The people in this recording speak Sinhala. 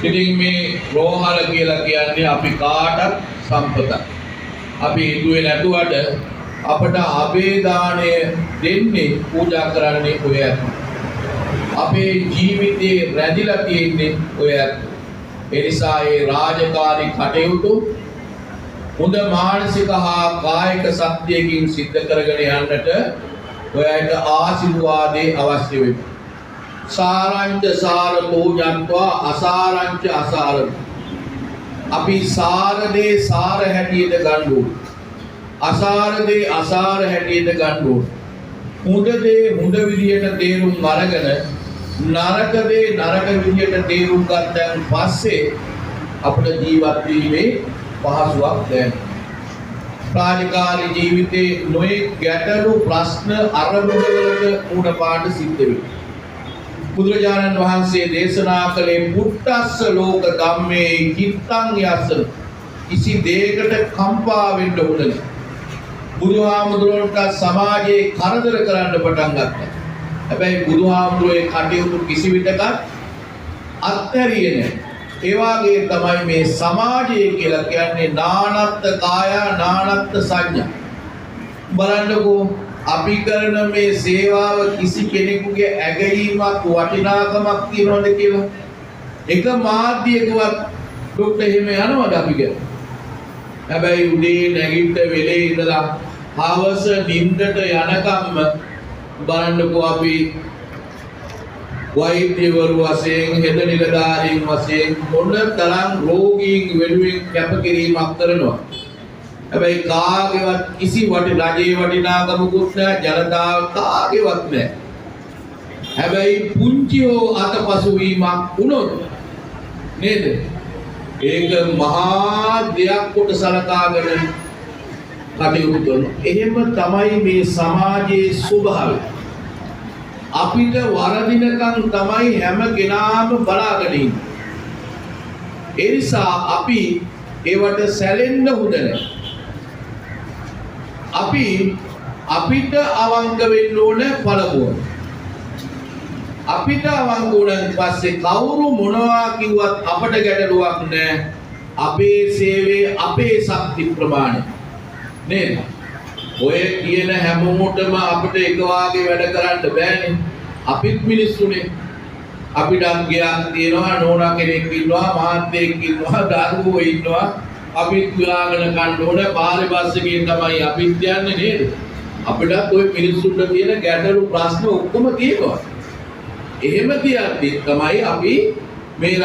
ඉතින් මේ රෝහල කියලා කියන්නේ අපි කාටත් සම්පතක්. අපි හිතුවේ නැතුවට අපට අබේදානය දෙන්නේ පූජා කරන්නේ ඔය ඇත්ත. අපේ ජීවිතේ රැඳිලා තියෙන්නේ ඔය ඇත්ත. ඒ නිසා මේ රාජකාරී කටයුතු හොඳ මානසික හා කායික ශක්තියකින් සිද්ධ කරගෙන යන්නට ඔයාලට ආශිර්වාදේ අවශ්‍ය වෙනවා. සාරංච සාරතෝ ජන්වා අසාරංච අසාරතෝ. අපි සාරදේ සාර හැටියට ගන්න ඕනේ. අසාරදේ අසාර හැටියට ගන්න ඕනේ. හොඳ දේ හොඳ විදියට තේරුම් අරගෙන නරක දේ නරක විදියට තේරුම් ගත්තන් පස්සේ අපේ ජීවත් වීමේ පහසුවක් දැනෙනවා. රාජකාරී ජීවිතේ නොයෙක් ගැටලු ප්‍රශ්න අරමුණවලට මුහුණ පාන්න සිද්ධ වෙනවා. බුදුරජාණන් වහන්සේ දේශනා කළේ පුත්තස්ස ලෝක ධම්මේ චිත්තං යස්සන. කිසි දෙයකට කම්පා වෙන්න හොඳ නැහැ. බුදුහාමුදුරන්ට සමාජයේ කරදර කරන්න පටන් ගත්තා. හැබැයි බුදුහාමුදුරේ කටයුතු කිසි විටකත් අත්හැරියේ නැහැ. ඒ වගේ තමයි මේ සමාජය කියලා කියන්නේ නානත්ත් කාය නානත්ත් සංඥා. බලන්නකෝ අපි කරන මේ සේවාව කිසි කෙනෙකුගේ ඇගීමක් වටිනාකමක් තියනවද කියලා එක මාධ්‍යයකවත් ඩොක්ටර් එහෙම යනවද අපි කියන. හැබැයි උදේ නැගිට වෙලේ ඉඳලා හවස නිින්දට යනකම්ම බලන්නකෝ අපි වෛද්‍යවරු වශයෙන් හෙද නිලධාරීන් වශයෙන් මොන තරම් රෝගීන් වෙනුවෙන් කැපකිරීමක් කරනවා. හැබැයි කාගේවත් කිසි රජයේ වටිනාකමකුත් නැහැ, ජනතාව කාගේවත් නැහැ. හැබැයි පුංචි හෝ අතපසු වීමක් වුණොත් නේද? ඒක මහා දෙයක් කොට සලකාගෙන කටයුතු කරනවා. එහෙම තමයි මේ සමාජයේ ස්වභාවය. අපිට වරදිනකම් තමයි හැම කෙනාම බලාගෙන ඉන්නේ. ඒ නිසා අපි ඒවට සැලෙන්න හොඳ නැහැ. අපිට අවංක වෙන්න ඕන පළමුව. අපිට අවංක වුණාන් පස්සේ කවුරු මොනවා කිව්වත් අපට ගැටලුවක් නැහැ. අපේ සේවයේ අපේ ශක්ති ප්‍රමාණය නේද? ඔය කියන හැමෝටම අපිට එක වාගේ වැඩ කරන්න බෑනේ. අපිත් මිනිස්සුනේ. අපිට ගියක් තියෙනවා, නෝනා කෙනෙක් ඉන්නවා, මහත්තයෙක් ඉන්නවා, දරුවෝ ඉන්නවා. අපිත් ගාගෙන කන්න ඕන පාරේ බස් එකෙන් තමයි අපිත් යන්නේ නේද? අපිටත් ওই මිනිස්සුන්ට තියෙන ගැටලු ප්‍රශ්න ඔක්කොම තියෙනවා. එහෙම තියද්දි තමයි අපි මේ